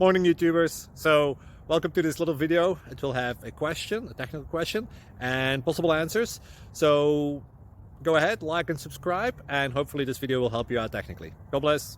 Morning YouTubers. So welcome to this little video. It will have a question, a technical question, and possible answers. So go ahead, like and subscribe, and hopefully this video will help you out technically. God bless.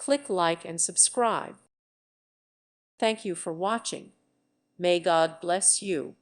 Click like and subscribe. Thank you for watching. May God bless you.